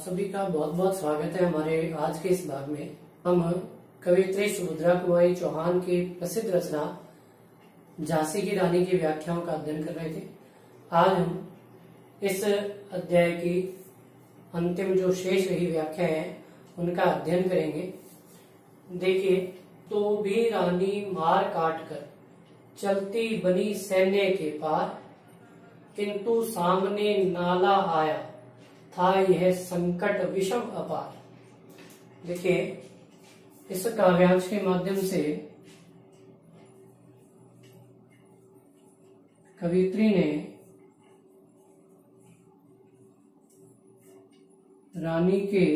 सभी का बहुत बहुत स्वागत है हमारे आज के इस भाग में। हम कवियत्री सुभद्रा कुमारी चौहान की प्रसिद्ध रचना झांसी की रानी की व्याख्याओं का अध्ययन कर रहे थे। आज हम इस अध्याय की अंतिम जो शेष रही व्याख्या है उनका अध्ययन करेंगे। देखिए, तो भी रानी मार काट कर चलती बनी सैन्य के पार, किंतु सामने नाला आया था यह संकट विषम अपार। देखिए, इस काव्यांश के माध्यम से कवियत्री ने रानी के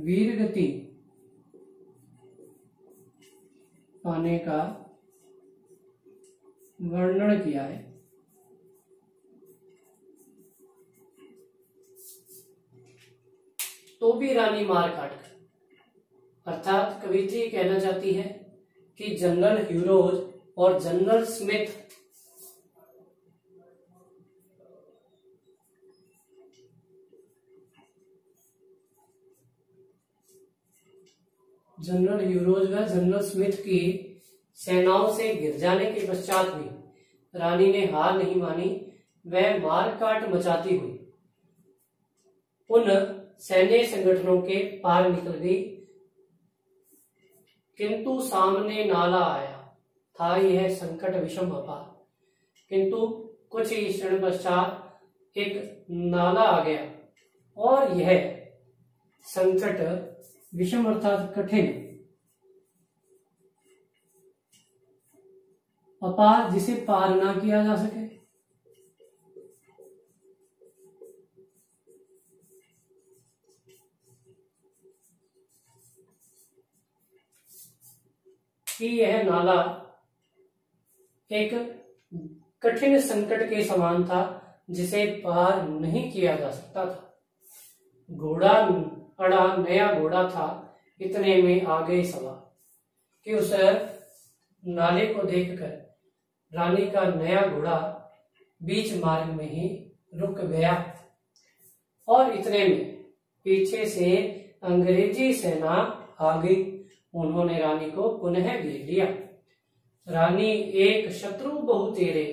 वीरगति पाने का वर्णन किया है। तो भी रानी मार काट कर, अर्थात कवियत्री कहना चाहती है कि जनरल ह्यूरोज और जनरल स्मिथ व जनरल स्मिथ की सेनाओं से घिर जाने के पश्चात भी रानी ने हार नहीं मानी। वह मारकाट मचाती हुई उन सैन्य संगठनों के पार निकल गई, किंतु सामने नाला आया था यह संकट विषम अपार। किंतु कुछ ही क्षण पश्चात एक नाला आ गया और यह संकट विषम अर्थात कठिन, अपार जिसे पार ना किया जा सके। कि यह नाला एक कठिन संकट के समान था जिसे पार नहीं किया जा सकता था। घोड़ा अड़ा नया घोड़ा था, इतने में आ गए सवार कि उस नाले को देखकर रानी का नया घोड़ा बीच मार्ग में ही रुक गया और इतने में पीछे से अंग्रेजी सेना आ गई। उन्होंने रानी को पुनः घेर लिया। रानी एक शत्रु बहु तेरे,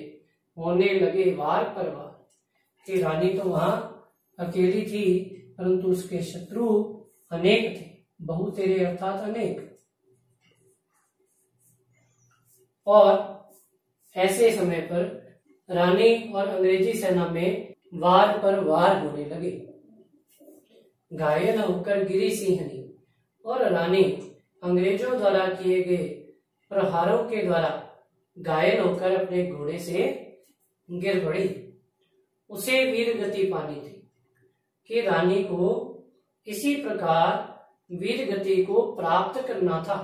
होने लगे वार पर वार। कि रानी तो वहां अकेली थी, परंतु उसके शत्रु अनेक थे। बहु तेरे अर्थात अनेक। और ऐसे समय पर रानी और अंग्रेजी सेना में वार पर वार होने लगे। घायल होकर गिरी सिंहनी और रानी अंग्रेजों द्वारा किए गए प्रहारों के द्वारा घायल होकर अपने घोड़े से गिर पड़ी। उसे वीर गति पानी थी कि रानी को इसी प्रकार वीर गति को प्राप्त करना था।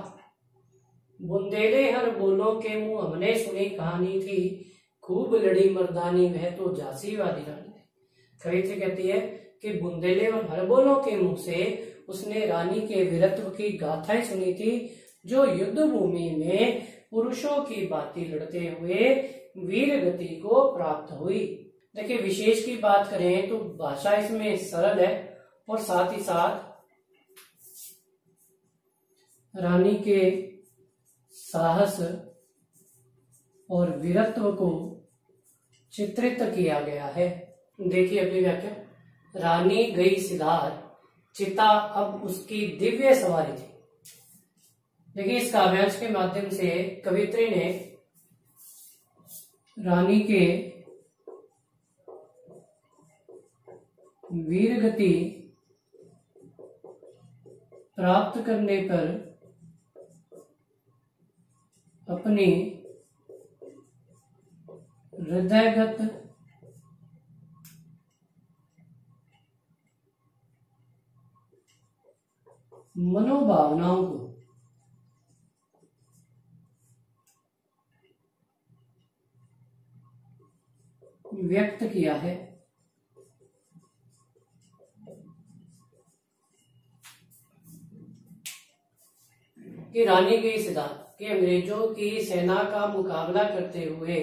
बुंदेले हर बोलों के मुंह हमने सुनी कहानी थी, खूब लड़ी मर्दानी वह तो झांसी वाली रानी थी। कवित्री कहती है कि बुंदेले और हर बोलों के मुंह से उसने रानी के वीरत्व की गाथाएं सुनी थी, जो युद्ध भूमि में पुरुषों की बाती लड़ते हुए वीर गति को प्राप्त हुई। देखिए, विशेष की बात करें तो भाषा इसमें सरल है और साथ ही साथ रानी के साहस और वीरत्व को चित्रित किया गया है। देखिए अपनी व्याख्या। रानी गई सिधार, चिता अब उसकी दिव्य सवारी थी। देखिए, इस काव्यांश के माध्यम से कवियत्री ने रानी के वीरगति प्राप्त करने पर अपनी हृदयगत मनोभावनाओं को व्यक्त किया है। कि रानी के सिद्धांत कि अंग्रेजों की सेना का मुकाबला करते हुए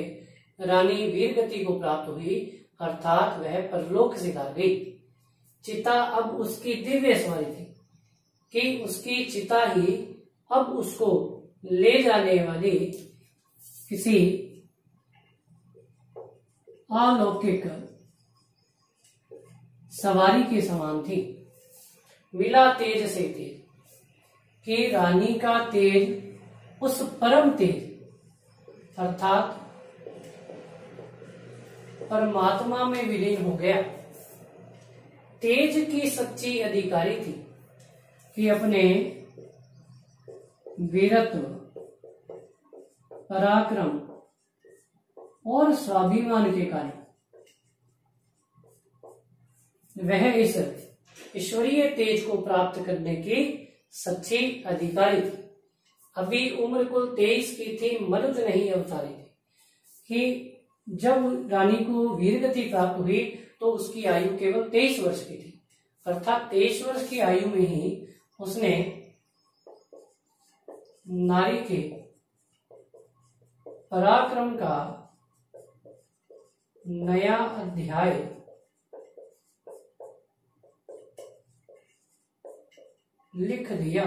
रानी वीरगति को प्राप्त हुई अर्थात वह परलोक सिधार गई। चिता अब उसकी दिव्य सवारी थी कि उसकी चिता ही अब उसको ले जाने वाली किसी अलौकिक सवारी के समान थी। मिला तेज से तेज कि रानी का तेज उस परम तेज अर्थात परमात्मा में विलीन हो गया। तेज की सच्ची अधिकारी थी कि अपने वीरत्व, पराक्रम और स्वाभिमान के कारण वह इस ईश्वरीय तेज को प्राप्त करने की सच्ची अधिकारी थी। अभी उम्र कुल 23 की थी, मनुज नहीं अवतारी थी कि जब रानी को वीरगति प्राप्त हुई तो उसकी आयु केवल 23 वर्ष की थी। अर्थात 23 वर्ष की आयु में ही उसने नारी के पराक्रम का नया अध्याय लिख दिया।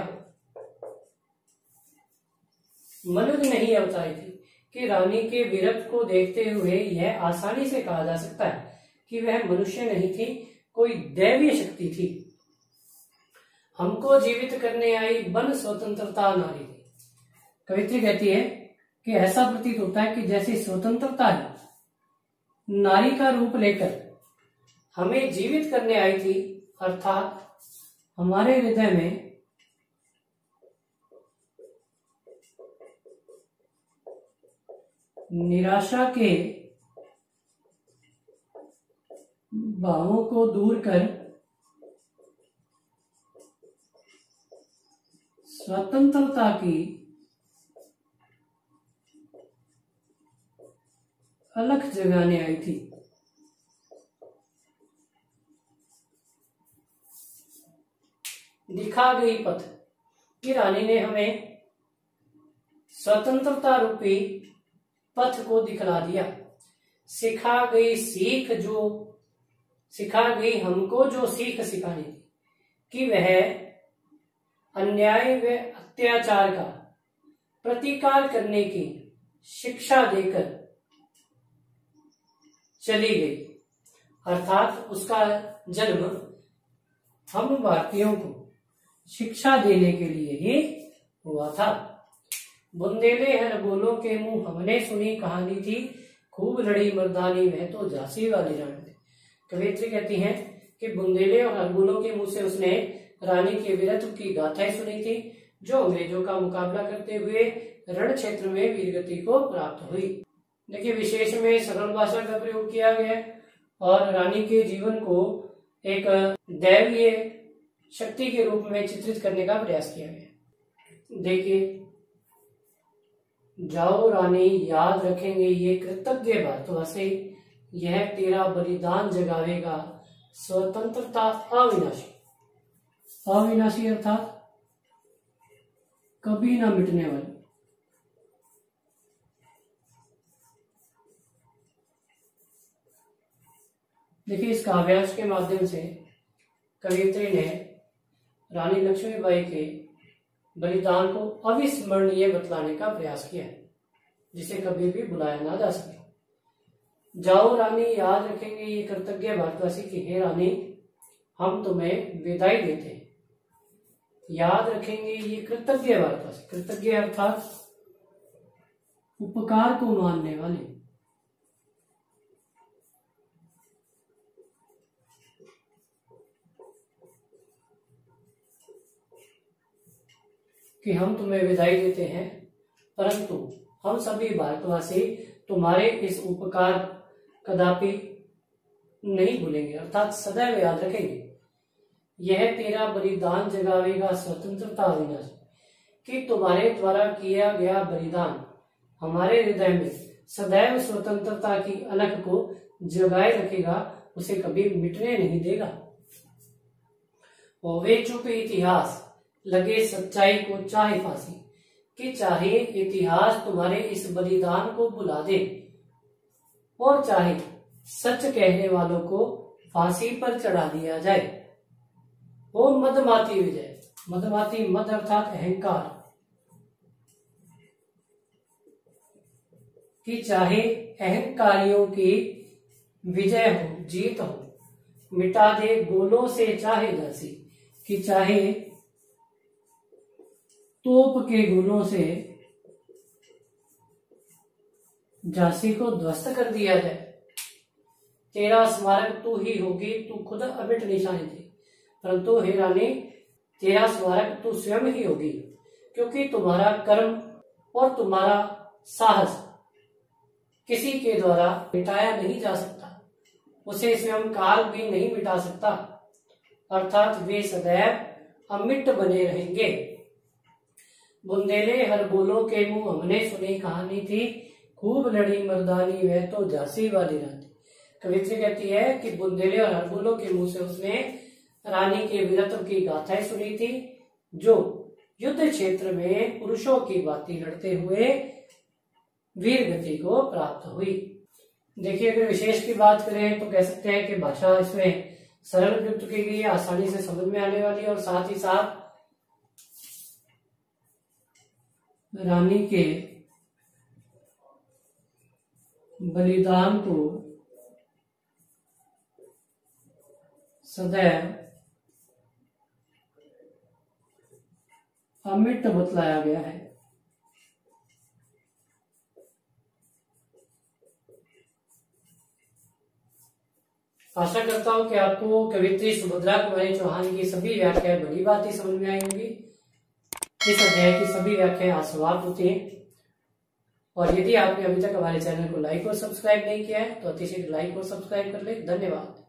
मनुज नहीं अवतारी थी कि रानी के वीरत्व को देखते हुए यह आसानी से कहा जा सकता है कि वह मनुष्य नहीं थी, कोई दैवीय शक्ति थी। हमको जीवित करने आई बन स्वतंत्रता नारी थी। कवित्री कहती है कि ऐसा प्रतीत होता है कि जैसे स्वतंत्रता ही नारी का रूप लेकर हमें जीवित करने आई थी, अर्थात हमारे हृदय में निराशा के भावों को दूर कर स्वतंत्रता की अलख जगाने आई थी। दिखा गई पथ कि रानी ने हमें स्वतंत्रता रूपी पथ को दिखला दिया। सिखा गई हमको जो सीख सिखानी थी कि वह अन्याय व अत्याचार का प्रतिकार करने की शिक्षा देकर चली गई। अर्थात उसका जन्म हम भारतीयों को शिक्षा देने के लिए ही हुआ था। बुंदेले हर बोलों के मुंह हमने सुनी कहानी थी, खूब लड़ी मर्दानी वह तो झांसी वाली रानी थी। कवित्री कहती हैं कि बुंदेले और हरबोलों के मुंह से उसने रानी के वीरत्व की गाथाएं सुनी थी, जो अंग्रेजों का मुकाबला करते हुए रण क्षेत्र में वीरगति को प्राप्त हुई। देखिए, विशेष में सरल भाषा का प्रयोग किया गया और रानी के जीवन को एक दैवीय शक्ति के रूप में चित्रित करने का प्रयास किया गया। देखिए, जाओ रानी याद रखेंगे ये कृतज्ञ भारतवासी, यह तेरा बलिदान जगावेगा स्वतंत्रता अविनाशी। अविनाशी अर्थात कभी ना मिटने वाली। देखिए, इस काव्यांश के माध्यम से कवियत्री ने रानी लक्ष्मीबाई के बलिदान को अविस्मरणीय बतलाने का प्रयास किया, जिसे कभी भी भुलाया ना जा सके। जाओ रानी याद रखेंगे ये कृतज्ञ भारतवासी की, हे रानी हम तुम्हें विदाई देते हैं। याद रखेंगे ये कृतज्ञ भारतवासी। कृतज्ञ अर्थात उपकार को मानने वाले। कि हम तुम्हें विदाई देते हैं, परंतु हम सभी भारतवासी तुम्हारे इस उपकार कदापि नहीं भूलेंगे, अर्थात सदैव याद रखेंगे। यह तेरा बलिदान जगावेगा स्वतंत्रता अविनाशी, कि तुम्हारे द्वारा किया गया बलिदान हमारे हृदय में सदैव स्वतंत्रता की अलख को जगाए रखेगा, उसे कभी मिटने नहीं देगा। होवे चुप इतिहास लगे सच्चाई को चाहे फांसी, कि चाहे इतिहास तुम्हारे इस बलिदान को भुला दे और चाहे सच कहने वालों को फांसी पर चढ़ा दिया जाए। और मदमाती विजय, मदमाती मद अर्थात अहंकार, कि चाहे अहंकारियों की विजय हो, जीत हो, मिटा दे गोलों से चाहे झांसी, कि चाहे तोप के गोलों से झांसी को ध्वस्त कर दिया जाए। तेरा स्मारक तू ही होगी, तू खुद अमिट निशानी थी, परंतु हे रानी तेरा स्मारक तू स्वयं ही होगी, क्योंकि तुम्हारा कर्म और तुम्हारा साहस किसी के द्वारा मिटाया नहीं जा सकता, उसे स्वयं काल भी नहीं मिटा सकता, अर्थात वे सदैव अमिट बने रहेंगे। बुंदेले हर बोलो के मुंह हमने सुनी कहानी थी, खूब लड़ी मर्दानी वह तो झांसी वाली रानी। कवित्री कहती है कि बुंदेले और हरबोलों के मुंह से उसने रानी के वीरत्व की गाथाएं सुनी थी, जो युद्ध क्षेत्र में पुरुषों की भांति लड़ते हुए वीर गति को प्राप्त हुई। देखिए, अगर विशेष की बात करें तो कह सकते हैं कि भाषा इसमें सरल प्रयुक्त की गई है, आसानी से समझ में आने वाली, और साथ ही साथ रानी के बलिदान को सदैव अमिट बतलाया गया है। आशा करता हूं कि आपको कवित्री सुभद्रा कुमारी चौहान की सभी व्याख्याएं बड़ी बात ही समझ में आई होंगी। इस अध्याय की सभी व्याख्याएं आज समाप्त होती हैं, और यदि आपने अभी तक हमारे चैनल को लाइक और सब्सक्राइब नहीं किया है तो अतिशीघ्र लाइक और सब्सक्राइब कर ले। धन्यवाद।